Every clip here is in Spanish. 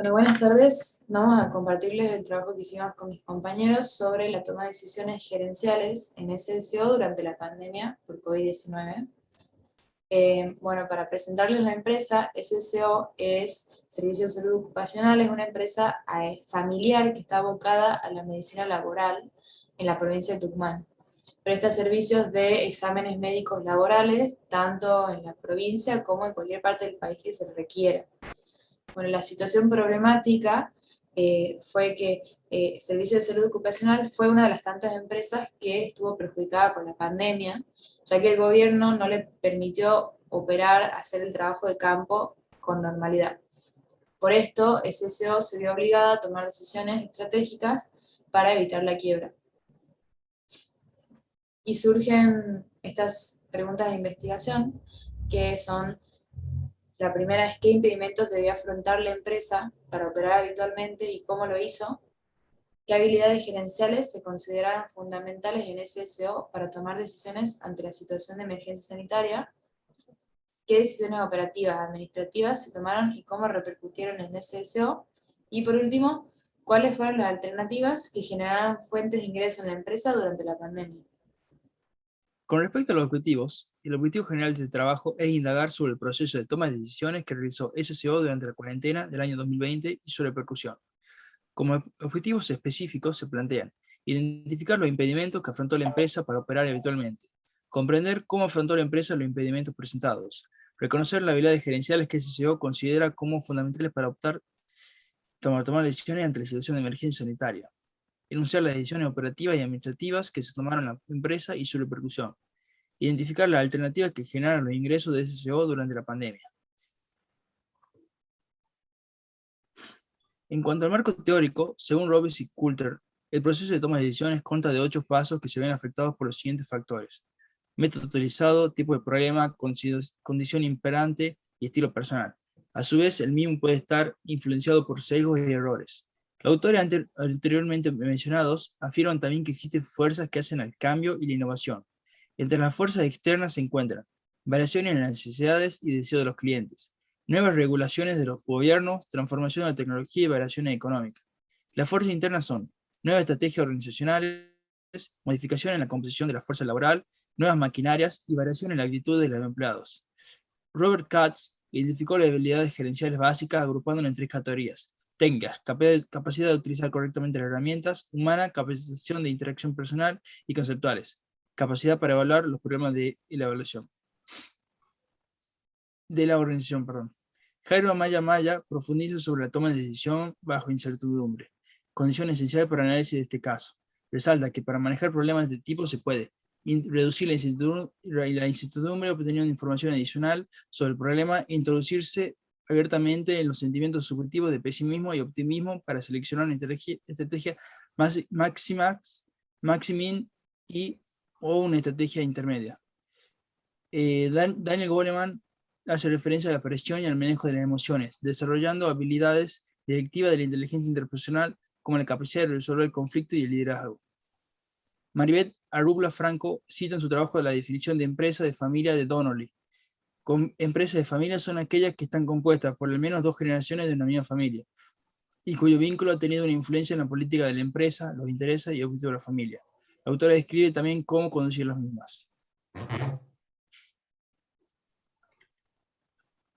Bueno, buenas tardes. Vamos a compartirles el trabajo que hicimos con mis compañeros sobre la toma de decisiones gerenciales en SSO durante la pandemia por COVID-19. Bueno, para presentarles la empresa, SSO es Servicio de Salud Ocupacional, es una empresa familiar que está abocada a la medicina laboral en la provincia de Tucumán. Presta servicios de exámenes médicos laborales, tanto en la provincia como en cualquier parte del país que se requiera. Bueno, la situación problemática fue que Servicio de Salud Ocupacional fue una de las tantas empresas que estuvo perjudicada por la pandemia, ya que el gobierno no le permitió operar, hacer el trabajo de campo con normalidad. Por esto, SSO se vio obligada a tomar decisiones estratégicas para evitar la quiebra. Y surgen estas preguntas de investigación, que son: la primera es qué impedimentos debía afrontar la empresa para operar habitualmente y cómo lo hizo. ¿Qué habilidades gerenciales se consideraron fundamentales en SSO para tomar decisiones ante la situación de emergencia sanitaria? ¿Qué decisiones operativas, administrativas se tomaron y cómo repercutieron en SSO? Y por último, ¿cuáles fueron las alternativas que generaron fuentes de ingreso en la empresa durante la pandemia? Con respecto a los objetivos, el objetivo general del trabajo es indagar sobre el proceso de toma de decisiones que realizó SSO durante la cuarentena del año 2020 y su repercusión. Como objetivos específicos se plantean: identificar los impedimentos que afrontó la empresa para operar habitualmente, comprender cómo afrontó la empresa los impedimentos presentados, reconocer las habilidades gerenciales que SSO considera como fundamentales para tomar decisiones ante la situación de emergencia sanitaria, enunciar las decisiones operativas y administrativas que se tomaron en la empresa y su repercusión, identificar las alternativas que generaron los ingresos de SSO durante la pandemia. En cuanto al marco teórico, según Robbins y Coulter, el proceso de toma de decisiones consta de 8 pasos que se ven afectados por los siguientes factores: método utilizado, tipo de problema, condición imperante y estilo personal. A su vez, el mismo puede estar influenciado por sesgos y errores. Los autores anteriormente mencionados afirman también que existen fuerzas que hacen al cambio y la innovación. Entre las fuerzas externas se encuentran variaciones en las necesidades y deseos de los clientes, nuevas regulaciones de los gobiernos, transformación de la tecnología y variaciones económicas. Las fuerzas internas son nuevas estrategias organizacionales, modificación en la composición de la fuerza laboral, nuevas maquinarias y variación en la actitud de los empleados. Robert Katz identificó las habilidades gerenciales básicas agrupándolas en 3 categorías: técnicas, capacidad de utilizar correctamente las herramientas; humana, capacitación de interacción personal; y conceptuales, capacidad para evaluar los problemas de la evaluación. De la organización, perdón. Jairo Amaya Maya profundiza sobre la toma de decisión bajo incertidumbre, condición esencial para el análisis de este caso. Resalta que para manejar problemas de este tipo se puede reducir la incertidumbre obteniendo información adicional sobre el problema e introducirse abiertamente en los sentimientos subjetivos de pesimismo y optimismo para seleccionar una estrategia maximin o una estrategia intermedia. Daniel Goleman hace referencia a la presión y al manejo de las emociones, desarrollando habilidades directivas de la inteligencia interpersonal como la capacidad de resolver el conflicto y el liderazgo. Maribeth Arugla Franco cita en su trabajo la definición de empresa de familia de Donnelly. Empresas de familia son aquellas que están compuestas por al menos 2 generaciones de una misma familia, y cuyo vínculo ha tenido una influencia en la política de la empresa, los intereses y objetivos de la familia. La autora describe también cómo conducir las mismas.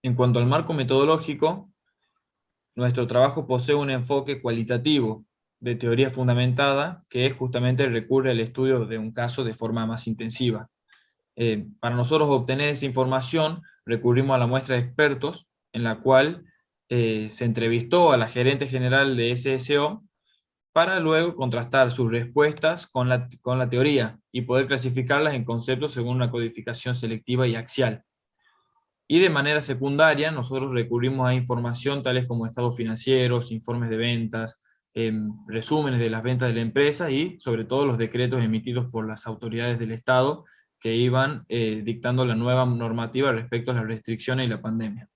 En cuanto al marco metodológico, nuestro trabajo posee un enfoque cualitativo de teoría fundamentada, que es justamente recurre al estudio de un caso de forma más intensiva. Para nosotros obtener esa información, recurrimos a la muestra de expertos, en la cual se entrevistó a la gerente general de SSO para luego contrastar sus respuestas con la teoría y poder clasificarlas en conceptos según una codificación selectiva y axial. Y de manera secundaria, nosotros recurrimos a información tales como estados financieros, informes de ventas, resúmenes de las ventas de la empresa y sobre todo los decretos emitidos por las autoridades del Estado que iban dictando la nueva normativa respecto a las restricciones y la pandemia.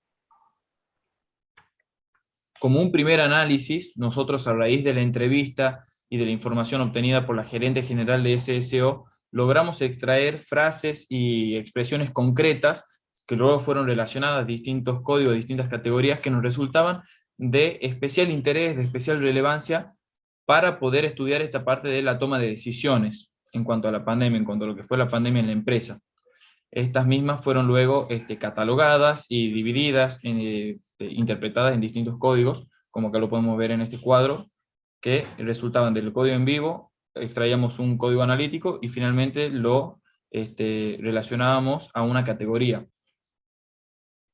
Como un primer análisis, nosotros a raíz de la entrevista y de la información obtenida por la gerente general de SSO, logramos extraer frases y expresiones concretas que luego fueron relacionadas a distintos códigos, distintas categorías que nos resultaban de especial interés, de especial relevancia, para poder estudiar esta parte de la toma de decisiones en cuanto a la pandemia, en cuanto a lo que fue la pandemia en la empresa. Estas mismas fueron luego catalogadas y divididas, interpretadas en distintos códigos, como acá lo podemos ver en este cuadro, que resultaban del código en vivo, extraíamos un código analítico y finalmente lo relacionábamos a una categoría.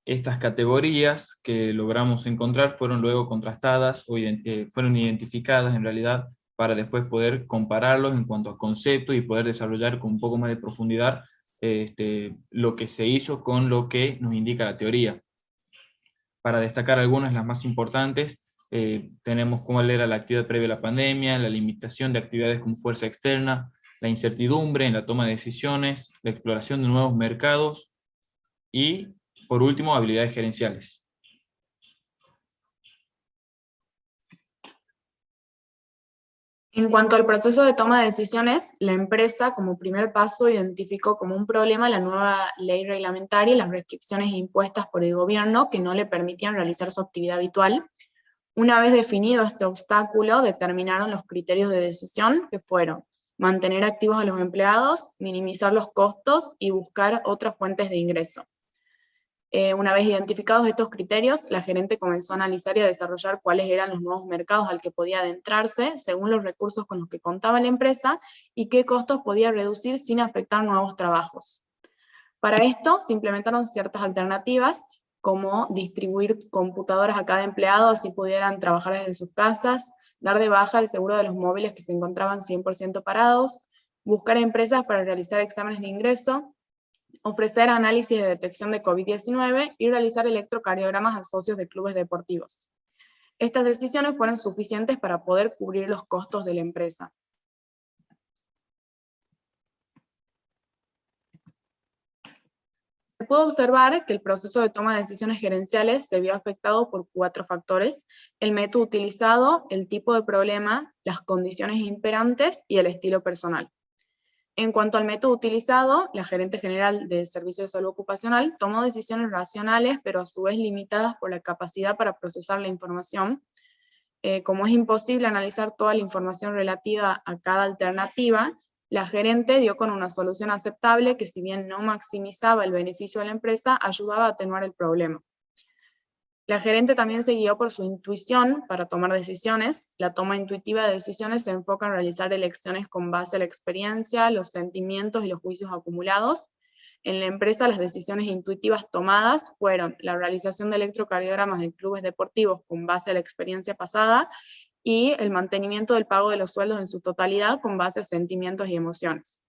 Estas categorías que logramos encontrar fueron luego contrastadas, o fueron identificadas en realidad, para después poder compararlos en cuanto a concepto y poder desarrollar con un poco más de profundidad lo que se hizo con lo que nos indica la teoría. Para destacar algunas, las más importantes, tenemos cuál era la actividad previa a la pandemia, la limitación de actividades como fuerza externa, la incertidumbre en la toma de decisiones, la exploración de nuevos mercados y, por último, habilidades gerenciales. En cuanto al proceso de toma de decisiones, la empresa como primer paso identificó como un problema la nueva ley reglamentaria y las restricciones impuestas por el gobierno que no le permitían realizar su actividad habitual. Una vez definido este obstáculo, determinaron los criterios de decisión, que fueron mantener activos a los empleados, minimizar los costos y buscar otras fuentes de ingreso. Una vez identificados estos criterios, la gerente comenzó a analizar y a desarrollar cuáles eran los nuevos mercados al que podía adentrarse, según los recursos con los que contaba la empresa, y qué costos podía reducir sin afectar nuevos trabajos. Para esto, se implementaron ciertas alternativas, como distribuir computadoras a cada empleado, así pudieran trabajar desde sus casas, dar de baja el seguro de los móviles que se encontraban 100% parados, buscar empresas para realizar exámenes de ingreso, ofrecer análisis de detección de COVID-19 y realizar electrocardiogramas a socios de clubes deportivos. Estas decisiones fueron suficientes para poder cubrir los costos de la empresa. Se puede observar que el proceso de toma de decisiones gerenciales se vio afectado por 4 factores: el método utilizado, el tipo de problema, las condiciones imperantes y el estilo personal. En cuanto al método utilizado, la gerente general de Servicio de Salud Ocupacional tomó decisiones racionales, pero a su vez limitadas por la capacidad para procesar la información. Como es imposible analizar toda la información relativa a cada alternativa, la gerente dio con una solución aceptable que, si bien no maximizaba el beneficio de la empresa, ayudaba a atenuar el problema. La gerente también se guió por su intuición para tomar decisiones. La toma intuitiva de decisiones se enfoca en realizar elecciones con base a la experiencia, los sentimientos y los juicios acumulados. En la empresa, las decisiones intuitivas tomadas fueron la realización de electrocardiogramas en clubes deportivos con base a la experiencia pasada y el mantenimiento del pago de los sueldos en su totalidad con base a sentimientos y emociones.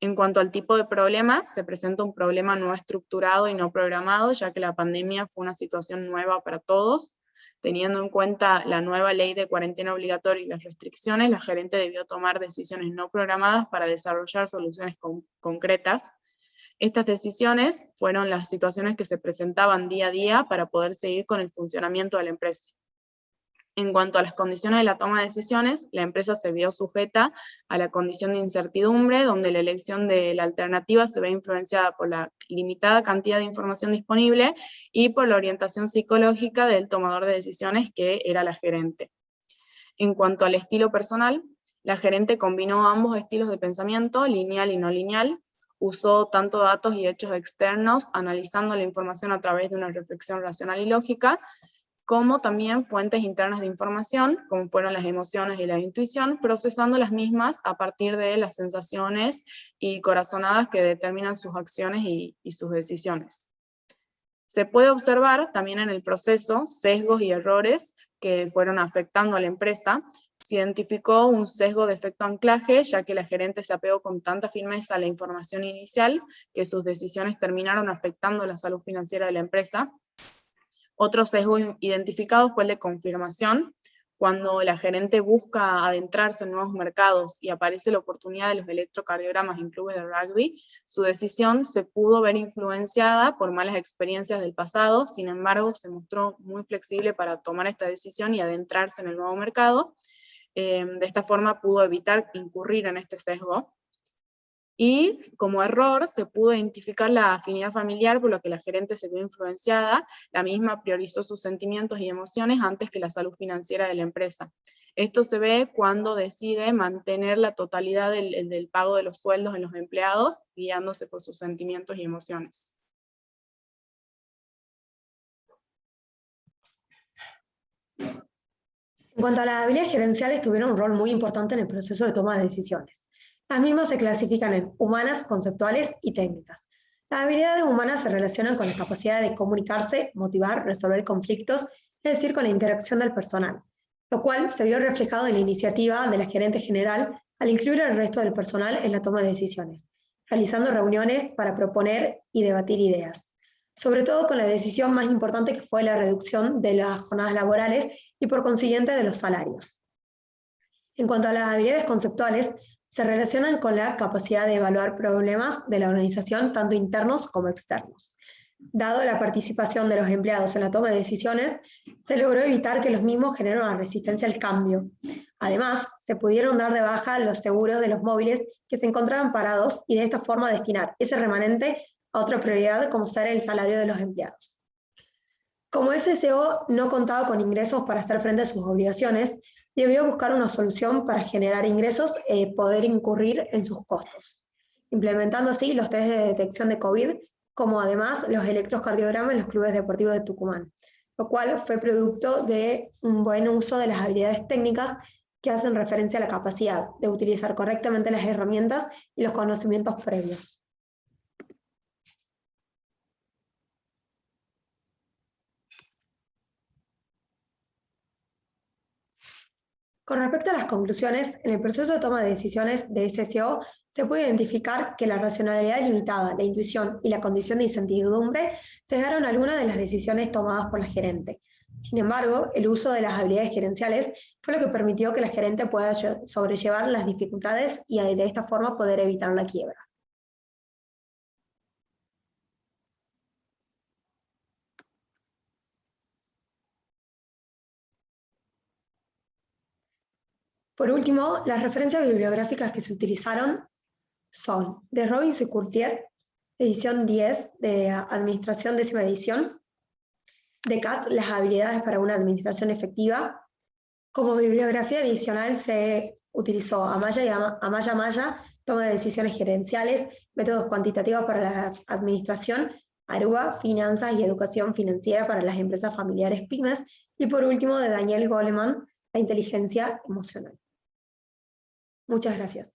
En cuanto al tipo de problema, se presenta un problema no estructurado y no programado, ya que la pandemia fue una situación nueva para todos. Teniendo en cuenta la nueva ley de cuarentena obligatoria y las restricciones, la gerente debió tomar decisiones no programadas para desarrollar soluciones concretas. Estas decisiones fueron las situaciones que se presentaban día a día para poder seguir con el funcionamiento de la empresa. En cuanto a las condiciones de la toma de decisiones, la empresa se vio sujeta a la condición de incertidumbre, donde la elección de la alternativa se ve influenciada por la limitada cantidad de información disponible y por la orientación psicológica del tomador de decisiones, que era la gerente. En cuanto al estilo personal, la gerente combinó ambos estilos de pensamiento, lineal y no lineal, usó tanto datos y hechos externos, analizando la información a través de una reflexión racional y lógica, como también fuentes internas de información, como fueron las emociones y la intuición, procesando las mismas a partir de las sensaciones y corazonadas que determinan sus acciones y sus decisiones. Se puede observar también en el proceso sesgos y errores que fueron afectando a la empresa. Se identificó un sesgo de efecto anclaje, ya que la gerente se apegó con tanta firmeza a la información inicial que sus decisiones terminaron afectando la salud financiera de la empresa. Otro sesgo identificado fue el de confirmación. Cuando la gerente busca adentrarse en nuevos mercados y aparece la oportunidad de los electrocardiogramas en clubes de rugby, su decisión se pudo ver influenciada por malas experiencias del pasado. Sin embargo, se mostró muy flexible para tomar esta decisión y adentrarse en el nuevo mercado. De esta forma pudo evitar incurrir en este sesgo. Y como error se pudo identificar la afinidad familiar, por lo que la gerente se vio influenciada, la misma priorizó sus sentimientos y emociones antes que la salud financiera de la empresa. Esto se ve cuando decide mantener la totalidad del pago de los sueldos en los empleados, guiándose por sus sentimientos y emociones. En cuanto a las habilidades gerenciales, tuvieron un rol muy importante en el proceso de toma de decisiones. Las mismas se clasifican en humanas, conceptuales y técnicas. Las habilidades humanas se relacionan con la capacidad de comunicarse, motivar, resolver conflictos, es decir, con la interacción del personal, lo cual se vio reflejado en la iniciativa de la gerente general al incluir al resto del personal en la toma de decisiones, realizando reuniones para proponer y debatir ideas, sobre todo con la decisión más importante que fue la reducción de las jornadas laborales y por consiguiente de los salarios. En cuanto a las habilidades conceptuales, se relacionan con la capacidad de evaluar problemas de la organización, tanto internos como externos. Dado la participación de los empleados en la toma de decisiones, se logró evitar que los mismos generen una resistencia al cambio. Además, se pudieron dar de baja los seguros de los móviles que se encontraban parados y de esta forma destinar ese remanente a otra prioridad como ser el salario de los empleados. Como SSO no contaba con ingresos para hacer frente a sus obligaciones, debió buscar una solución para generar ingresos y poder incurrir en sus costos, implementando así los test de detección de COVID, como además los electrocardiogramas en los clubes deportivos de Tucumán, lo cual fue producto de un buen uso de las habilidades técnicas que hacen referencia a la capacidad de utilizar correctamente las herramientas y los conocimientos previos. Con respecto a las conclusiones, en el proceso de toma de decisiones de SSO se puede identificar que la racionalidad limitada, la intuición y la condición de incertidumbre cegaron algunas de las decisiones tomadas por la gerente. Sin embargo, el uso de las habilidades gerenciales fue lo que permitió que la gerente pueda sobrellevar las dificultades y de esta forma poder evitar la quiebra. Por último, las referencias bibliográficas que se utilizaron son de Robbins y Courtier, edición 10 de Administración, 10ª edición, de Katz, Las habilidades para una administración efectiva. Como bibliografía adicional se utilizó Amaya y Amaya, Toma de decisiones gerenciales, Métodos cuantitativos para la administración, Aruba, Finanzas y educación financiera para las empresas familiares pymes, y por último de Daniel Goleman, La inteligencia emocional. Muchas gracias.